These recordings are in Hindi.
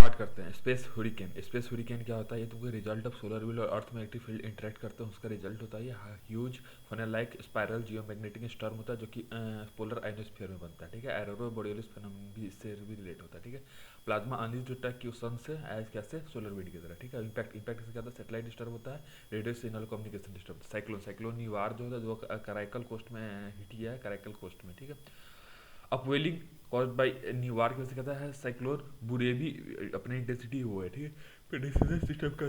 स्टार्ट करते हैं। Space hurricane. स्पेस हुरिकेन क्या होता है? ये तुमको रिजल्ट ऑफ सोलर विंड और अर्थ मैग्नेटिक फील्ड इंटरेक्ट करते हैं, उसका रिजल्ट होता है ये huge funnel like spiral geomagnetic storm होता है, जो कि पोलर आइनोस्फीयर में बनता है। ठीक है, एरोरा बोरियोलिस फेनोमेनन भी इससे भी रिलेट होता है। ठीक है, प्लाज्मा अनलीज होता है कि सन से एज कैसे सोलर विंड की तरह। ठीक है, इम्पैक्ट इम्पैक्ट से क्या होता है? सैटेलाइट डिस्टर्ब होता है, radio signal communication disturb. Cyclone cyclone वार जो होता है जो कराइकल कोस्ट में हिट किया है, कराइकल कोस्ट में। ठीक है, अपवेलिंग कॉज बाई न्यूवार की वजह से कहता है साइक्लोन बुरेवी अपनी इंटेंसिटी वो है। ठीक है, पेडिसिलर सिस्टम का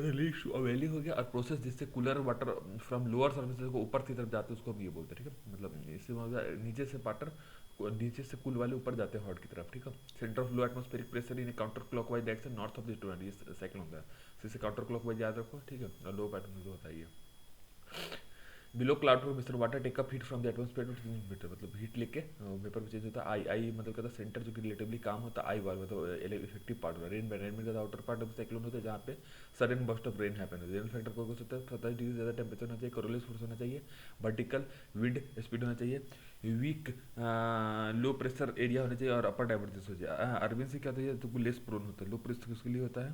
अवेलिंग हो गया, और प्रोसेस जिससे cooler water from lower surface को ऊपर की तरफ जाते हैं उसको हम ये बोलते हैं। ठीक है, मतलब इससे नीचे से वाटर नीचे से कूल वाले ऊपर जाते हैं हॉट की तरफ। ठीक है, centre of low atmospheric pressure in counter clockwise direction north of the equator, ये साइक्लोन का है। इसे काउंटर क्लॉकवाइज याद रखो। ठीक है, और लो पैटर्न जो होता है ये below cloud for mister water take up heat from the atmosphere to meter, मतलब हीट लेके वेपर में चेंज होता है। आई आई मतलब कहता है सेंटर जो कि रिलेटिवली काम होता है, आई वाल मतलब इफेक्टिव पार्ट होता है। रेन रेन में आउटर पार्ट ऑफ साइक्लोन होता है जहाँ पे sudden burst of rain happen होता है। रेन फैक्टर को होता है 27 डिग्री ज़्यादा टेम्परेचर होना चाहिए, कोरोलिस फोर्स होना चाहिए, वर्टिकल विंड स्पीड होना चाहिए, वीक लो प्रेशर एरिया होना चाहिए, और अपर डाइवर्जेंस हो जाए। अरबिन से क्या होता है तो लेस प्रोन होता है, लो प्रेशर किसके लिए होता है?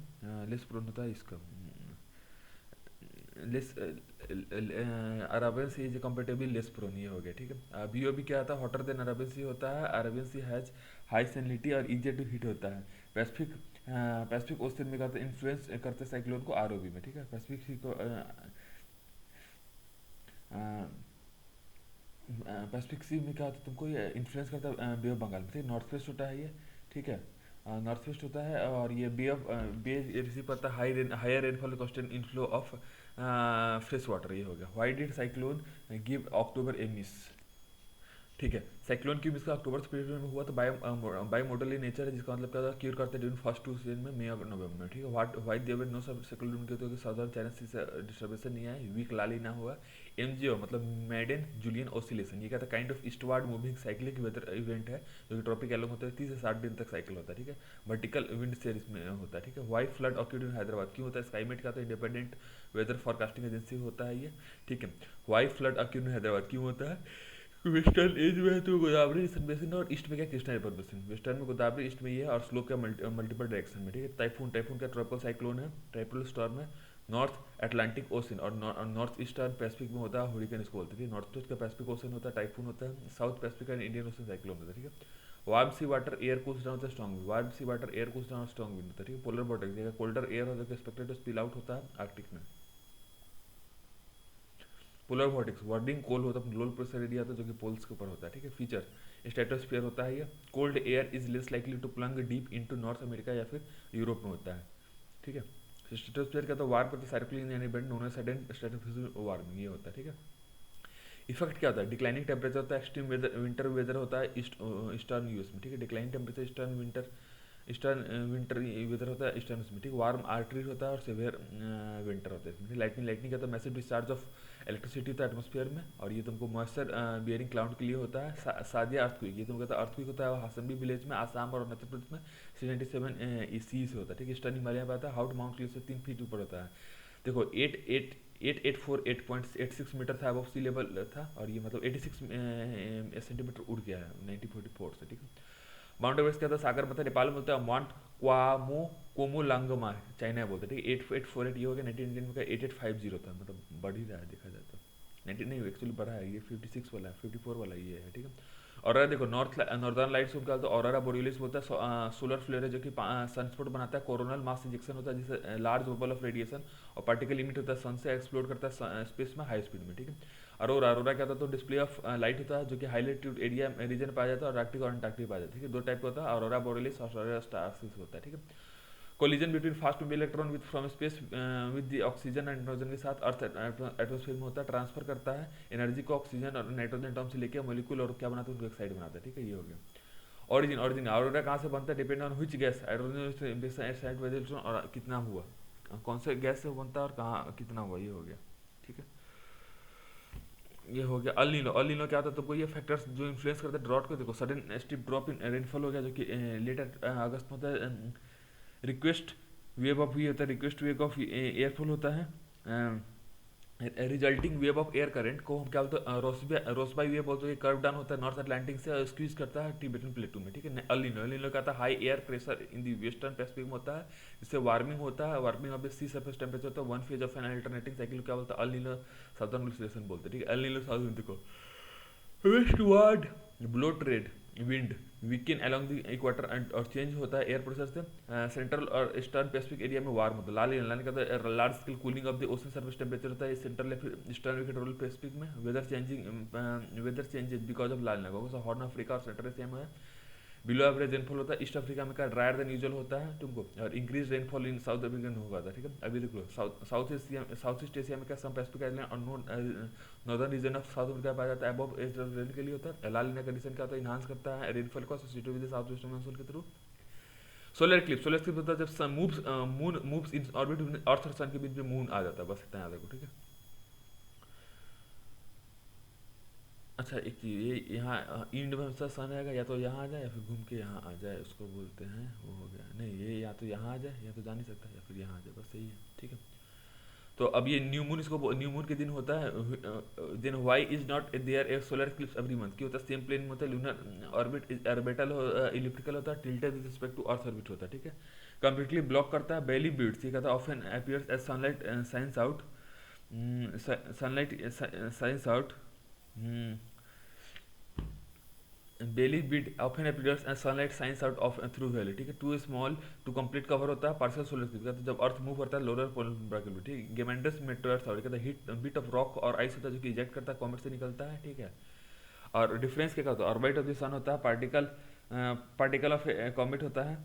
लेस प्रोन होता है इसका less Arabian Sea is comparatively less prone, ये हो गया। ठीक है, बी ओ बी क्या होता है? हॉटर देन अरबियन सी होता है। Arabian Sea has high salinity और इजी टू हीट होता है। पैसिफिक पैसिफिक ओशन में करते इन्फ्लुएंस करते साइक्लोन को आर ओ बी में। ठीक है, पैसिफिक सी को पैसिफिक सी में क्या होता है तुमको ये इन्फ्लुएंस करता है बे ऑफ बंगाल में। ठीक है, नॉर्थ वेस्ट होता है ये। ठीक है, नॉर्थ वेस्ट होता है, और ये बे रिसीव करता है higher rainfall constant inflow of fresh water, ये हो गया। Why did cyclone give October a miss? ठीक है, साइक्लोन की मिस का अक्टूबर पीरियड में हुआ तो बाई मॉडल इन नेचर है, जिसका मतलब क्या था? क्यूर करते हैं ड्यूरिंग फर्स्ट 2 सीजन में, मई और नवंबर में। ठीक है, व्हाट व्हाई देयर नो सब साइक्लोन के तो साउदर्न चाइना से डिस्टर्बेंस नहीं आया, वीक लाली ना हुआ। एमजीओ मतलब मेडन जूलियन ऑसिलेशन, ये क्या था? Kind of eastward moving cyclic weather event है, जो कि ट्रॉपिक एलोंग होता है, 30 से 60 दिन तक साइकिल होता है। ठीक है, वर्टिकल विंड से इसमें होता है। ठीक है, वाई फ्लड ऑक्यूड इन हैदराबाद, क्यों होता है? स्काईमेट का तो इंडिपेंडेंट वेदर फोरकास्टिंग एजेंसी होता है ये। ठीक है, वाई फ्लड ऑक्यूड इन हैदराबाद क्यों होता है? वेस्टर्न एज में है तो गोदावरी बेसिन, और ईस्ट में क्या? Krishna river basin. वेस्टर्न में गोदावरी, ईस्ट में ये है, और स्लोप क्या? मल्टीपल डायरेक्शन में। ठीक है, टाइफून टाइफून क्या? ट्रॉपिकल साइक्लोन है, ट्राइपोल स्टॉर्म है। नॉर्थ अटलांटिक ओशन और नॉर्थ ईस्टर्न पैसिफिक में होता है हुरिकेन, इसको बोलते हैं। नॉर्थ वेस्ट का पैसिफिक ओशन होता है, टाइफून होता है। South Pacific and Indian Ocean cyclone होता है। ठीक है, warm sea water air cools down होता है, strong warm sea water air cools down strong wind होता है। ठीक है, पोलर बॉटम कोल्डर एयर होता है एक्सपेक्टेड टू स्पिल आउट होता है आर्कटिक में। पोलर वॉर्टिक्स वार्डिंग कोल होता है, लो प्रेशर एरिया होता है जो कि पोल्स के ऊपर होता है। ठीक है, फीचर स्ट्रेटोस्फीयर होता है ये। Cold air is less likely to plunge deep into North America या फिर यूरोप में होता है। ठीक है, स्ट्रेटोस्फीयर का तो वार पर circling any band known as sudden stratosphere warming, ये होता है। ठीक है, इफेक्ट क्या होता है? डिक्लाइनिंग टेम्परेचर होता है, एक्सट्रीम वेदर विंटर वेदर होता है ईस्टर्न यूएस में। ठीक है, declining temperature eastern winter weather होता है ईस्टर्न में। ठीक, वार्म आर्टरी होता है, और सिवियर विंटर होता है इसमें। लाइटनिंग लाइटनिंग का तो मैसिव डिस्चार्ज ऑफ इलेक्ट्रिसिटी होता है एटमोस्फेयर में, और ये तुमको मॉइस्चर बियरिंग क्लाउड के लिए होता है। सादिया अर्थक्विक, ये तुमको अर्थक्विक होता है हासनबी विलेज में, आसाम और अरुणाचल प्रदेश में 397 सी से होता है। ठीक है, ईस्टर्न हिमालय में आता है, हाउट माउंट से 3 फीट ऊपर होता है। देखो 8848 मीटर था अब सी लेवल था, और ये मतलब 86 सेंटीमीटर उड़ गया है 1944 से। ठीक है, माउंट एवरेस्ट क्या था? सागर मतलब नेपाल में बोलता है माउंट क्वामो कोमोलांगमा, चाइना बोलते हैं। ठीक है, 8848 ये हो गया। 19 का 8850 था, मतलब बढ़ ही रहा है देखा जाए तो। 19 नहीं एक्चुअली बढ़ा है, ये 56 वाला है, 54 वाला ये है। ठीक है, और देखो नॉर्दर्न लाइट्स को तो ऑरोरा बोरियोलिस बोलता है, सोलर फ्लेयर है जो कि सनस्पॉट बनाता है। कोरोनल मास इंजेक्शन होता है जिससे लार्ज बबल ऑफ रेडिएशन और पार्टिकल लिमिट होता है सन से एक्सप्लोड करता है स्पेस में हाई स्पीड में। ठीक है, अरोरा अरोरा क्या होता है? तो डिस्प्ले ऑफ लाइट होता है जो कि हाई लैटिट्यूड एरिया रीजन पाया जाता है, और आर्कटिक और अंटार्कटिक पाया जाता है। ठीक है, 2 टाइप का होता है, अरोरा बोरियोलिस और अरोरा स्टारसिस होता है। ठीक है, collision between fast moving electron with from space with the oxygen and nitrogen के साथ अर्थ एटमोस्फेयर में होता है, ट्रांसफर करता है एनर्जी को ऑक्सीजन और नाइट्रोजन टर्म से लेकर मॉलिक्यूल, और क्या बनाता है उनको एक साइड बनाता है। ठीक है, ये हो गया। ऑरिजिन ऑरिजिन ऑरोरा कहाँ से बनता है? Depend on which gas hydrogen और कितना हुआ, कौन से गैस से बनता है और कहाँ कितना हुआ, ये हो गया। ठीक है, ये हो गया। अल नीनो, अल नीनो क्या होता है? तो ये फैक्टर्स जो इन्फ्लुएंस करते हैं ड्रॉट को। देखो sudden steep drop in rainfall हो गया जो कि लेटर अगस्त में होता है। रिक्वेस्ट वेव ऑफ ये होता है, रिक्वेस्ट वेव ऑफ एयरफॉल होता है। Resulting wave of air current को हम क्या बोलते हैं, रोसबाई वेव बोलते हैं। कर्व डाउन होता है नॉर्थ अटलांटिक से, स्क्वीज करता है टिबेटन प्लेटू में, ठीक है। अल नीनो का था high air pressure in the western Pacific में होता है, जिससे वार्मिंग होता है। Warming of the sea surface temperature होता है one phase of an alternating cycle, क्या बोलता है अल नीनो साउथर्न ऑसिलेशन बोलते हैं, ठीक है। अल नीनो साउथ विंड को westward blow trade wind weakened along the equator and और चेंज होता है एयर प्रेशर से। सेंट्रल और ईस्टर्न पैसिफिक एरिया में वार्म होता है। लाल का large scale cooling of the ocean surface temperature होता है सेंट्रल ईस्टर्न इक्वेटोरियल पैसिफिक में। वेदर चेंजेस बिकॉज ऑफ लाल होगा, हॉर्न अफ्रीका और सेंट्रल एशिया में है। बिलो एवरेज रेनफॉल होता है ईस्ट अफ्रीका में, का ड्रायर देन यूजुअल होता है तुमको, और increase rainfall in south African होगा था, ठीक है। अभी देख लो साउथ ईस्ट एशिया में क्या सम पैसिफिक आइलैंड और northern region of south Africa पाया जाता है। अबव एज रेन के लिए होता है। लाल कंडीशन क्या होता है, इनहांस करता है रेनफॉल को associated with south western monsoon के थ्रू। सोलर इक्लिप्स होता है जब sun moon moves in orbit earth और सन के बीच में मून आ जाता है, बस इतना याद रखो, ठीक है। अच्छा एक चीज़, ये यहाँ इंड में हमेशा सन आएगा, या तो यहाँ आ जाए या फिर घूम के यहाँ आ जाए, उसको बोलते हैं वो हो गया नहीं, ये या तो यहाँ आ जाए या तो जा नहीं सकता, या फिर यहाँ आ जाए, बस यही है, ठीक है। तो अब ये न्यू मून, इसको न्यू मून के दिन होता है। Then why is not there a solar eclipse every month, क्यों होता है सेम प्लेन में होता है, lunar orbit is orbital elliptical होता है, tilted with respect to earth orbit होता है, ठीक है। कंप्लीटली ब्लॉक करता है बेली बीड्स, ये कहता है often appears as sunlight shines out, sunlight shines out. Baily bead often appears as sunlight shines out of through valley, ठीक है। Too small to complete cover होता है पार्शियल सोलर इक्लिप्स, कहते हैं जब अर्थ मूव करता है लोअर पोलर ब्रैकेट में, ठीक है। गेमेंडस मेटेरियल्स और कहता है हिट बिट ऑफ रॉक और आइस होता है जो कि इजेक्ट करता है कॉमेट से निकलता है, ठीक है। और डिफरेंस क्या होता है, ऑर्बिट ऑफ द सन होता है पार्टिकल ऑफ कॉमेट होता है,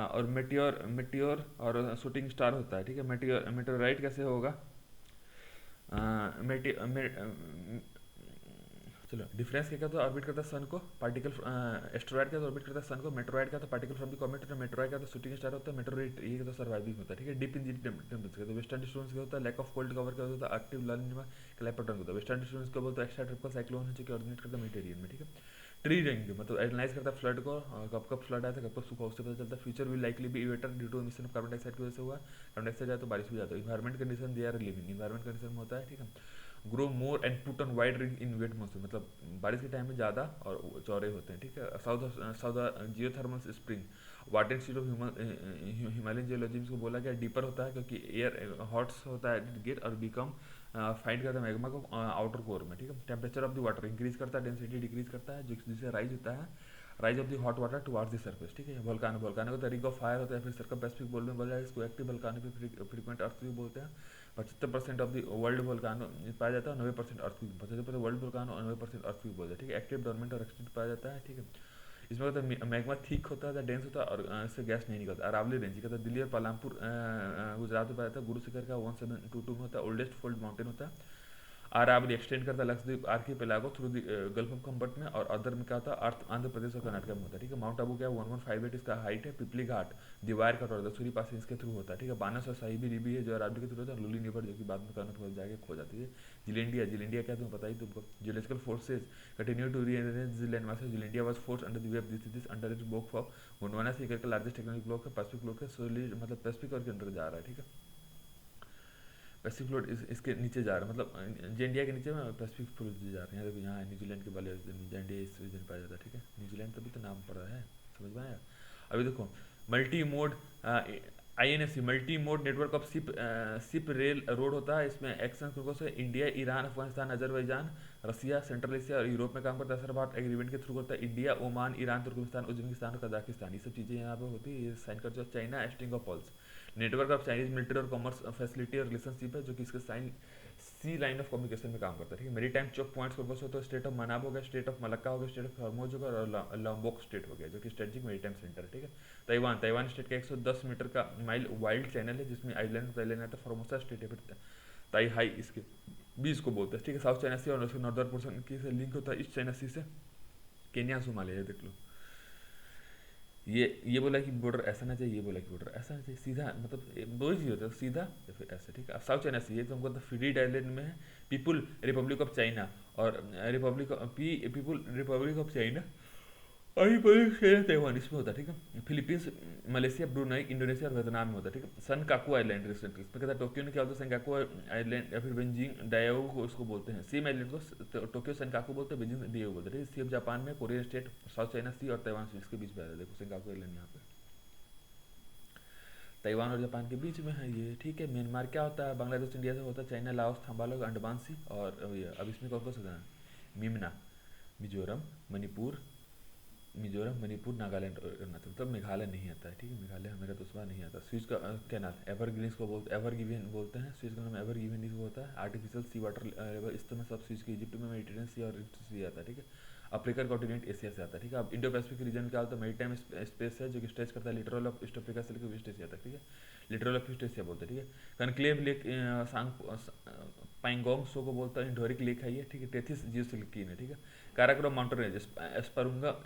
और मेटियोर और शूटिंग स्टार होता है, ठीक है। मेटियोराइट कैसे होगा, चलो डिफरेंस क्या था, ऑर्बिट करता है सन को पार्टिकल, एस्टेरॉइड का ऑर्बिट करता है सन को, मेटेरॉइड का तो particle from the comet, meteoroid का तो शूटिंग स्टार होता है, मेटेरॉइड ये तो सर्वाइविंग होता है, ठीक है। डीप इन टेम्परेचर तो वेस्टर्न डिस्टर्बेंस क्या होता है, लैक ऑफ कोल्ड कवर क्या होता है, एक्टिव लानिना क्लैपेटन होता है। वेस्टर्न डिस्टर्बेंस को बोलते हैं एक्स्ट्रा ट्रॉपिकल साइक्लोन है जो कि ऑरिजिनेट करता है मेडिटेरियन में, ठीक है। ट्री रेंज मतलब एनालाइज करता है फ्लड को, कब कब फ्लड आया था, कब कब सूखा, उससे पता चलता है। Future will likely B waiter due to emission of carbon dioxide की वजह से हुआ, कार्बन डाइऑक्साइड आया तो बारिश भी जाता है। Environment condition they are living, environment condition में होता है, ठीक है। Grow more and put on wide ring in wet monsoon, मतलब बारिश के टाइम में ज़्यादा और चौड़े होते हैं, ठीक है। South geothermal spring water institute of Himalayan geology को बोला गया डीपर होता है, क्योंकि एयर हॉट्स होता है गेट और बिकम फाइंड करता है मैग्मा को आउटर कोर में, ठीक है। Temperature of the water increase करता है, डेंसिटी डिक्रीज करता है, जिससे राइज होता है, rise of the hot water towards the surface, ठीक है। वोल्कानो होता है, रिंग ऑफ फायर होता है, फिर सर्कम पैसिफिक बोल में बोला है इसको, एक्टिव वोल्कानो पे फ्रीक्वेंट अर्थक्वेक भी बोलते हैं। 75% ऑफ द वर्ल्ड वोल्कानो पाया जाता है, 90% अर्थक्वेक, 75% वर्ल्ड वोल्कानो और 90% अर्थक्वेक बोलते हैं, ठीक है। एक्टिव डोरमेंट और एक्सटिंक्ट पाया जाता है, ठीक है। इसमें कहता है मैग्मा थिक होता है, डेंस होता है और इससे गैस नहीं निकलता। अरावली रेंज कहता है दिल्ली और पालमपुर गुजरात में पाया जाता है। गुरु शिखर का 1722 में होता है, ओल्डेस्ट फोल्ड माउंटेन होता है। अरावली एक्सटेंड करता है Lakshadweep archipelago through the Gulf of Khambhat में, और अदर में क्या होता है आंध्र प्रदेश और कर्नाटक में होता है, ठीक है। माउंट आबू क्या 1158 इसका हाइट है। पिपली घाट दीवार का टोर सूरी पास इसके थ्रू होता है, ठीक है। बानस और साहिबी रिबी है जो अरावली के थ्रू होता है। लुली निवर जो कि बाद में कर्नाटक में जाके खो जाती है। जिलेंडिया क्या तुम्हें पता ही तुमको, geological forces continue to rearrange the land masses. Zealandia was force under the wave this under its block of Gondwana सीकर का लार्जेस्ट टेक्टोनिक ब्लॉक है। पैसिफिक ब्लॉक है, सोली मतलब पैसिफिक और के अंडर जा रहा है, ठीक है। पैसिफिक फ्लोट इसके नीचे जा रहा है, मतलब इंडिया के नीचे में पैसिफिक फ्लोट जा रहे हैं। देखो यहाँ न्यूजीलैंड के वाले इंडिया इस रीजन पाया जाता है, ठीक है। न्यूजीलैंड तभी तो नाम पड़ा है, समझ में आया। अभी देखो multi mode INFC multi mode network of ship rail road होता है। इसमें एक्शन से इंडिया, ईरान, अफगानिस्तान, अजरबैजान, रसिया, सेंट्रल एशिया और यूरोप में काम करता है। सर भारत एग्रीमेंट के थ्रू करता है। India, Oman, Iran, Turkmenistan, Uzbekistan और कजाकिस्तान, ये सब चीज़ें यहाँ पे होती है, ये साइन करते हैं। China string of pearls network of Chinese military और कॉमर्स फैसिलिटी और रिलेशनशिप है, जो कि इसके sign sea line of communication में काम करता है, ठीक है। मेरी टाइम चौक पॉइंट्स फोकस होता है। स्टेट ऑफ मनाब हो गया, स्टेट ऑफ मलक्का हो गया, स्टेट ऑफ हॉर्मोज हो गया, और लॉम्बोक स्टेट हो गया जो कि स्ट्रेटेजिक मेरी टाइम सेंटर है, ठीक है। ताइवान स्टेट का 110 मीटर का माइल वाइल्ड चैनल है, जिसमें आइलैंड आता है। फॉर्मोसा स्टेट है, फिर ताई हाई इसके बीच को बोलते हैं, ठीक है। साउथ चाइना सी और उसके नॉर्दर्न पोर्शन की से लिंक होता है ईस्ट चाइना सी से। केन्या सोमालिया देख लो, ये बोला कि बॉर्डर ऐसा ना चाहिए, ये बोला कि बॉर्डर ऐसा ना चाहिए, सीधा मतलब दो ही चीज़ होता है, सीधा या फिर ऐसा, ठीक है। साउथ चाइना सी है तो हमको फ्री आइलैंड में है। पीपुल रिपब्लिक ऑफ चाइना और पीपुल रिपब्लिक ऑफ चाइना और ये पूरी ताइवान इसमें होता है, ठीक है। फिलीपींस, मलेशिया, ब्रुनई, इंडोनेशिया और वियतनाम में होता है, ठीक है। सन काकू आइलैंड रिसेंट इसमें कहता है टोक्यो में क्या होता है, सेंकाकू आइलैंड या फिर बेजिंग डायोगो को उसको बोलते हैं। सेम आइलैंड को टोक्यो सेंकाकू बोलते हैं, बेजिंग डियोगो बोलते हैं, ठीक है। सी ऑफ जापान में, कोरियन स्टेट, साउथ चाइना सी और ताइवान सी इसके बीच में आता है, देखो सेंकाकू आइलैंड यहाँ पे ताइवान और जापान के बीच में है ये, ठीक है। म्यांमार क्या होता है, बांग्लादेश इंडिया से होता है, चाइना लाओस थाम्बालोग अंडमान सी और अब इसमें कौन कौन सा होता है, मिमना, मिजोरम, मणिपुर, मिजोरम, मणिपुर, नागालैंड और अरुणाचल, मतलब मेघालय नहीं आता है, ठीक है। मेघालय हमारा तो उस बार नहीं आता। स्विच का कैनाल एवरग्रीन्स को बोलते, एवर गिवन बोलते हैं, स्विच का नाम एवर गिवन होता है। आर्टिफिशियल सी वाटर लेवल इस तरह सब स्विच के इजिप्ट में मेडिटेरियन सी और रिफ्ट सी आता है, ठीक है। अफ्रीकन कॉन्टिनेंट एशिया से आता है, ठीक है। अब इंडो पैसिफिक रीजन क्या होता है, मेरीटाइम स्पेस है जो कि स्ट्रेच करता है लिटरल ऑफ ईस्ट अफ्रीका से लेकर वेस्ट एशिया तक, ठीक है। लिटरल ऑफ ईस्ट एशिया बोलते हैं, ठीक है। कनक्लेव लेक पैंगोंग सो को बोलता है, इंडोरिक लेक है ये, ठीक है। टेथिस जियोसिलिकीन है, ठीक है। काराकोरम माउंटेन रेंज, एस्परुंगा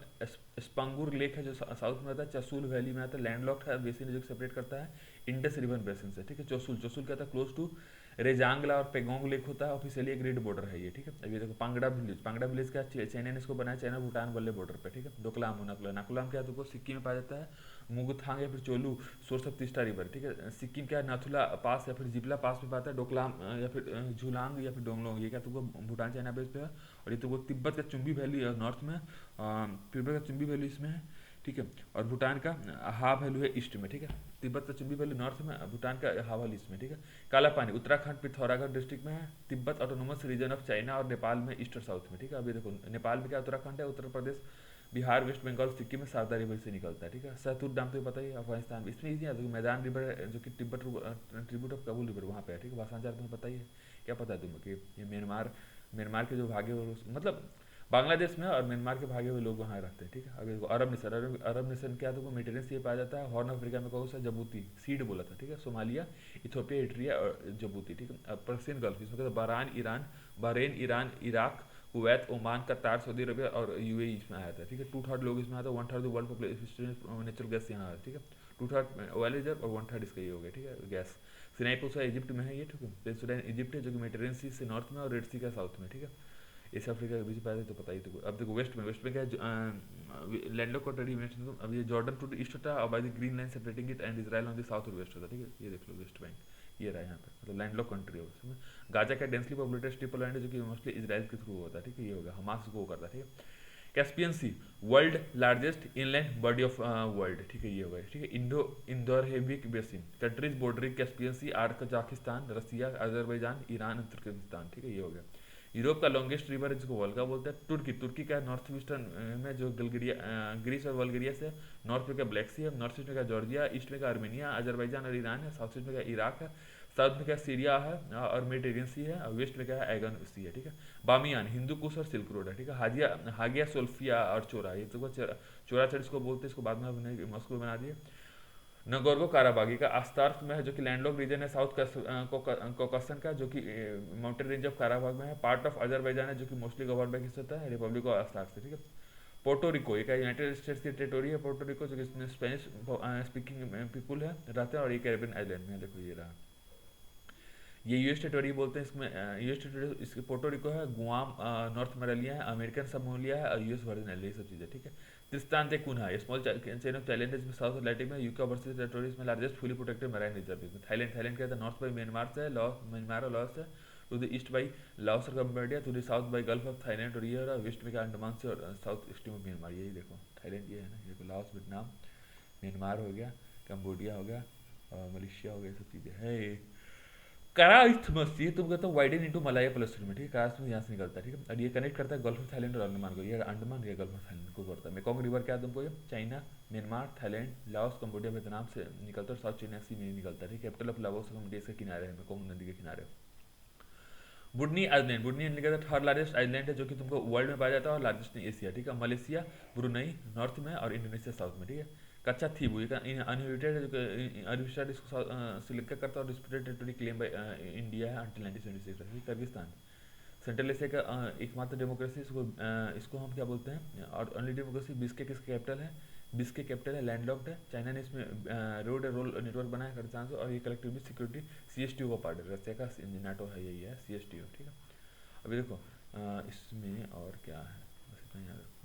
स्पांगुर लेक है जो साउथ में आता है, चसूल वैली में आता है, लैंडलॉक्ड है, बेसिन जो सेपरेट करता है इंडस रिवर बेसिन से, ठीक है। चोसुल, चोसुल क्या था, क्लोज टू रेजांगला और पेगोंग लेक होता है, ऑफिशियली एक ग्रेट बॉर्डर है ये, ठीक है। अभी देखो पांगड़ा विलेज, पांगड़ा विलेज का चाइना ने इसको बनाया, चाइना भूटान वाले बॉर्डर पे, ठीक है। डोकलाम, नाकुलाम, नाकुलाम क्या है तुमको सिक्किम में पाया जाता है, मुगथांग या फिर Cholu source of Teesta river, ठीक है। सिक्किम क्या है, नाथुला पास या फिर जिपला पास में पाता है, डोकलाम या फिर झूलांग या फिर डोंगलोंग, ये क्या तुमको भूटान चाइना बेस पे है। और ये तुमको तिब्बत का चुंबी वैली नॉर्थ में, तिब्बत का चुंबी वैली इसमें है, ठीक है। और भूटान का हा वैल्यू है ईस्ट में, ठीक है। तिब्बत का चुंबी वैल्यू नॉर्थ में, भूटान का हा वैल्यू ईस्ट में, ठीक है। काला पानी उत्तराखंड पिथौरागढ़ डिस्ट्रिक्ट में है, Tibet autonomous region of China और नेपाल में ईस्ट और साउथ में, ठीक है। अभी देखो नेपाल में क्या उत्तराखंड है, उत्तर प्रदेश, बिहार, वेस्ट बंगाल, सिक्किम में सारदा रिवर से निकलता है, ठीक है। सहतूत डैम तो पता ही है, अफगानिस्तान में। इसमें इजी है, देखो मैदान रिवर जो कि Tibet tribute of Kabul river वहाँ पे है, ठीक है। भाषांतर तुम्हें पता ही है, क्या पता है तुम्हें कि ये म्यांमार, म्यांमार के जो भागे हुए मतलब बांग्लादेश में और म्यांमार के भागे हुए लोग वहाँ रहते हैं, ठीक है। अभी देखो अरब नेशन, अरब नेशन क्या तो मेटेरियन से पाया जाता है। हॉर्न अफ्रीका में कौन सा, जबूती सीड बोला था, ठीक है। सोमालिया, इथोपिया, एरिट्रिया और जबूती, ठीक है। पर्सियन गल्फ इसमें कहते हैं Bahrain, Iran, Iraq, Kuwait, Oman, कतार, सऊदी अरबिया और यूएई इसमें आया था, ठीक है। टू थर्ड लोग इसमें आते हैं, one third world population natural gas यहाँ है, ठीक है। टू थर्ड ऑयल रिजर्व और वन थर्ड इसका ये हो गया, ठीक है, गैस। सिनाई पूसा इजिप्ट में है ये, ठीक है। पेंसुडान इजिप्ट है जो कि मेडिटेरियन सी से नॉर्थ में और रेड सी का साउथ में, ठीक है। एशिया अफ्रीका के बीच पाया तो पता ही तो। अब देखो वेस्ट में क्या है, लैंडलॉक कंट्री मेंशन, अब ये जॉर्डन टू ईस्ट होता है और by the green line separating it and Israel on the south और वेस्ट होता है, ठीक है। ये देख लो वेस्ट बैंक ये रहा यहाँ पे, मतलब लैंडलॉक कंट्री है उसमें। गाजा का डेंसली पॉपुलेटेड स्ट्रिप लैंड है जो कि मोस्टली इजराइल के थ्रू होता है, ठीक है। ये होगा हमास को करता है, ठीक है। Caspian Sea, world largest inland body of world, ठीक है। ये होगा, ठीक है। Endorheic basin, countries bordering Caspian Sea are, Kazakhstan, Russia, Azerbaijan, Iran, Turkmenistan, ठीक है। ये हो गया। यूरोप का लॉन्गेस्ट रिवर जिसको वोल्गा बोलते हैं, तुर्की का नॉर्थ ईस्टर्न में जो गलगरिया, ग्रीस और वल्गेरिया से, नॉर्थ में का ब्लैक सी है, नॉर्थ ईस्ट में का जॉर्जिया, ईस्ट में का आर्मेनिया, अजरबैजान और ईरान है, साउथ ईस्ट में का इराक है, साउथ में क्या सीरिया है और मेडिटेरियन सी है, और वेस्ट में क्या है एगन सी है, ठीक है। बामियान हिंदू कुश और सिल्क रोड है, ठीक है। हागिया सोल्फिया और चोरा, ये तो चोरा चढ़ इसको बोलते हैं, इसको बाद में मॉस्को बना दिए। नगोर्गो काराबागी का आस्तार्थ में है जो कि लैंडलॉक रीजन है साउथ कोकासन का, जो कि माउंटेन रेंज ऑफ काराबाग में है। पार्ट ऑफ अजरबैजान है जो कि मोस्टली गवर्न बाय किस होता है, रिपब्लिक ऑफ आस्तार्थ से, ठीक है। पोर्टोरिको एक यूनाइटेड स्टेट्स की टेरिटोरी है पोर्टोरिको, जो कि इसमें स्पेनिश स्पीकिंग पीपुल है रहते हैं और ये कैरेबियन आइलैंड में, देखो ये रहा। ये यूएस टेरिटोरी बोलते हैं, इसमें यूएस टेरिटोरी इसके पोर्टोरिको है, गुआम नॉर्थ मरेलिया है, अमेरिकन समोलिया है और यूएस वर्जिन आइलैंड, ये सब चीज़ें, ठीक है। त्रिस्तान ते कुना है स्मॉल चेन ऑफ थाईलैंड में साउथ अटलांटिक में, यूके ओवरसीज टेरिटोरीज में largest fully protected marine reserve इसमें। थाईलैंड क्या है, नॉर्थ बाई म्यांमार से, म्यांमार और लाओस है, to the east by Laos और Cambodia, to the south by Gulf of Thailand और ये, और वेस्ट में क्या अंडमान से और साउथ ईस्ट में म्यांमार, यही देखो थाईलैंड ये है ना, ये देखो लाओस, वियतनाम, म्यांमार हो गया, कंबोडिया हो गया और मलेशिया हो गया, सब चीज़ें है। करा इस्थमस ये तुम कहते हो वाइडन इनटू मलाया प्लस में, ठीक है। करा यहाँ से निकलता है, ठीक है। और ये कनेक्ट करता है गल्फ ऑफ थाईलैंड और अंडमान को, ये अंडमान या गल्फ ऑफ थाईलैंड को करता है। मेकोंग रिवर क्या है तुमको, ये China, Myanmar, Thailand, Laos, Cambodia, Vietnam से निकलता है और साउथ चाइना सी में निकलता है, ठीक है। कैपिटल ऑफ लाओस देश के किनारे है, मेकोंग नदी के किनारे। बुडनी आइलैंड, बुडनी आइलैंड का थर्ड लार्जेस्ट आइलैंड है जो कि तुमको वर्ल्ड में पाया जाता है और लार्जेस्ट इन एशिया, ठीक है। मलेशिया, ब्रुनई नॉर्थ में और इंडोनेशिया साउथ में, ठीक है। कच्चा थीबू ये अनहिबिटेड है जो कि अनहिबिटेड इसको सिलेक्ट करता है और disputed territory claim by India है अंटिल 1976, किर्गिस्तान सेंट्रल एशिया का एकमात्र डेमोक्रेसी, इसको हम क्या बोलते हैं, और ओनली डेमोक्रेसी। बिस्केक किसका कैपिटल है, बिस्के कैपिटल है, लैंडलॉक्ड है। चाइना ने इसमें रोल नेटवर्क बनाया खरसान से, और ये कलेक्टिवली सिक्योरिटी सीएसटीओ का पार्ट है, रशिया का नाटो है, यही है सीएसटीओ, ठीक है। अभी देखो इसमें और क्या है, बस इतना याद रखो।